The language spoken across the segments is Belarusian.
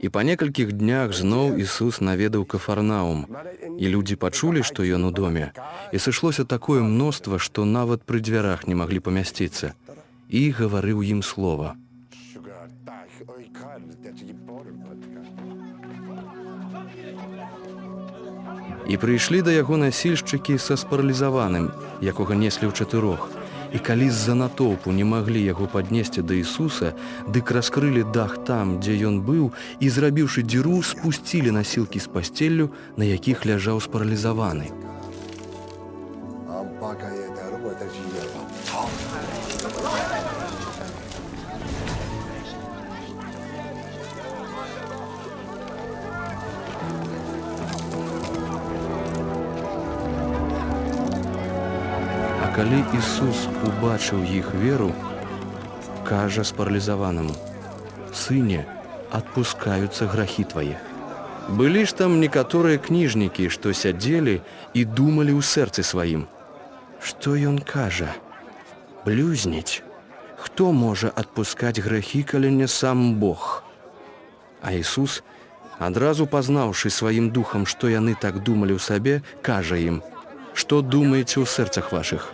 І па некалькіх днях зноў Ісус наведаў Кафарнаум, і людзі пачулі, што ён у доме, і сышлося такое мноства, што нават пры дзвярах не маглі памясціцца, і гаварыў ім слова. І прыйшлі да яго насільшчыкі са спаралізаваным, якога неслі ў чатырох, і калі з-за натоўпу не маглі яго паднесці да Ісуса, дык раскрылі дах там, дзе ён быў, і, зрабіўшы дзіру, спусцілі насілкі з пасцеллю, на якіх ляжаў спаралізаваны. Калі Ісус убачыў іх веру, кажа спаралізаванаму: «Сыне, адпускаюцца грахі твае». Былі ж там некаторыя кніжнікі, што сядзелі і думалі ў сэрцы сваім: «Што ён кажа? Блюзніць? Хто можа адпускаць грахі, калі не сам Бог?» А Ісус, адразу пазнаўшы сваім духам, што яны так думалі ў сабе, кажа ім: «Што думаеце ў сэрцах вашых?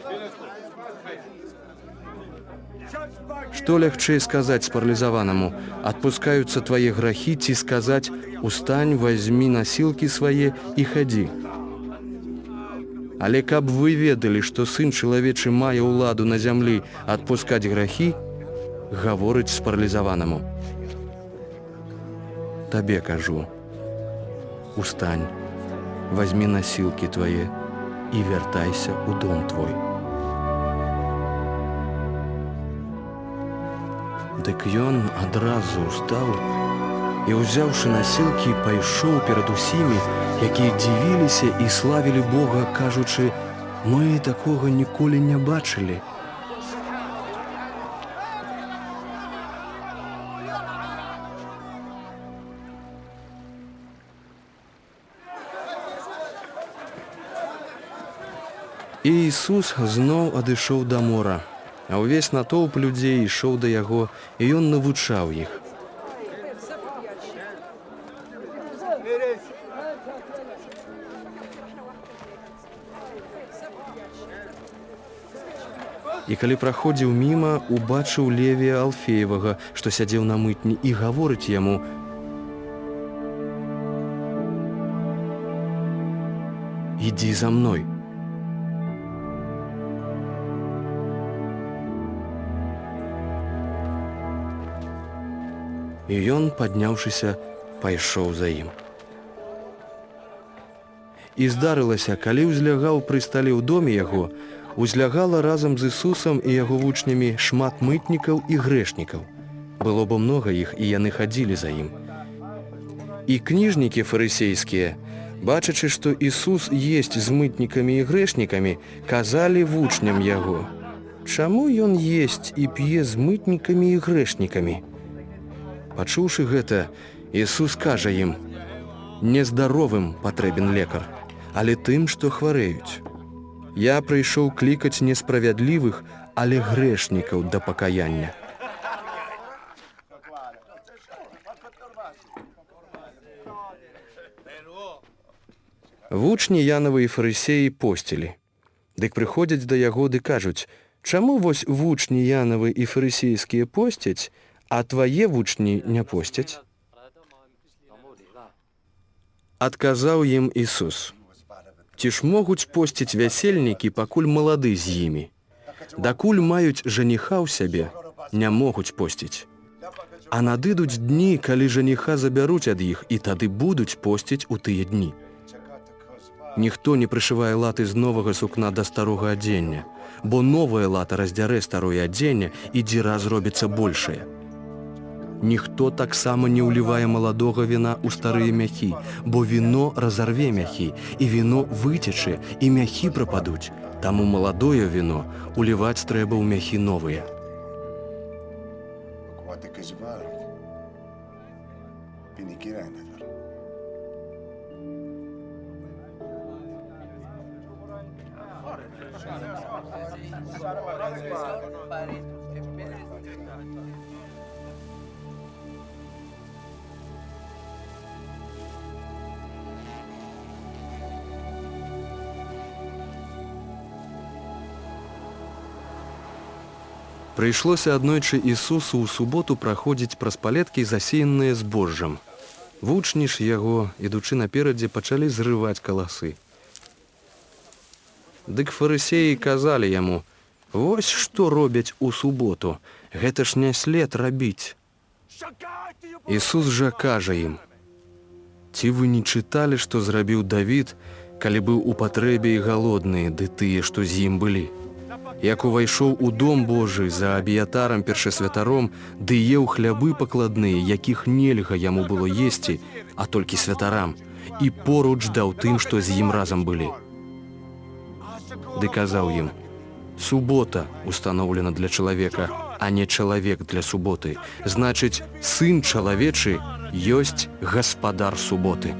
Што лягчэй сказаць спаралізаванаму: адпускаюцца твае грахі, ці сказаць: устань, вазьмі насілкі свае і хадзі? Але каб вы ведалі, што Сын чалавечы мае ўладу на зямлі адпускаць грахі, гаворыць спаралізаванаму: табе кажу, устань, вазьмі насілкі твае і вяртайся ў дом твой. Дык ён адразу ўстаў і, узяўшы насілкі, пайшоў перад усімі, якія дзівіліся і славілі Бога, кажучы: «Мы такога ніколі не бачылі». І Ісус зноў адышоў да мора, а ўвесь натоўп людзей ішоў да яго, і ён навучаў іх. І калі праходзіў міма, убачыў Левія Алфеевага, што сядзеў на мытні, і гаворыць яму: «Ідзі за мной». І ён, падняўшыся, пайшоў за ім. І здарылася, калі ўзлягаў пры стале ў доме яго, узлягала разам з Ісусам і яго вучнямі шмат мытнікаў і грэшнікаў. Было бо многа іх, і яны хадзілі за ім. І кніжнікі фарысейскія, бачачы, што Ісус есць з мытнікамі і грэшнікамі, казалі вучням яго: «Чаму ён есць і п'е з мытнікамі і грэшнікамі?» Пачуўшы гэта, Ісус кажа ім: «Нездаровым патрэбен лекар, але тым, што хварэюць. Я прыйшоў клікаць несправядлівых, але грэшнікаў да пакаяння». Вучні Янавы і фарысеі посцілі. Дык прыходзяць да яго ды кажуць: «Чаму вось вучні Янавы і фарысейскія посцяць, а твае вучні не посцяць?» Адказаў ім Ісус: «Ці ж могуць посціць вясельнікі, пакуль малады з імі? Дакуль маюць жаніха ў сябе, не могуць посціць. А надыдуць дні, калі жаніха забяруць ад іх, і тады будуць посціць у тыя дні. Ніхто не прышывае латы з новага сукна да старога адзення, бо новае лата раздзярэ старое адзенне, і дзіра зробіцца большая. Ніхто таксама не ўлівае маладога віна ў старыя мяхі, бо віно разарве мяхі, і віно выцечэ, і мяхі прападуць. Таму маладое віно уліваць трэба ў мяхі новыя». Прыйшлося аднойчы Ісусу ў суботу праходзіць праз палеткі, засеяныя збожжам. Вучні ж яго, ідучы наперадзе, пачалі зрываць каласы. Дык фарысеі казалі яму: «Вось што робяць у суботу, гэта ж не след рабіць». Ісус жа кажа ім: «Ці вы не чыталі, што зрабіў Давід, калі быў у патрэбе і галодны, ды тыя, што з ім былі? Як увайшоў у дом Божы за Абіятарам першасвятаром, ды еў хлябы пакладныя, якіх нельга яму было есці, а толькі святарам, і поруч даў тым, што з ім разам былі. Ды казаў ім: субота установлена для чалавека, а не чалавек для суботы. Значыць, сын чалавечы ёсць гаспадар суботы».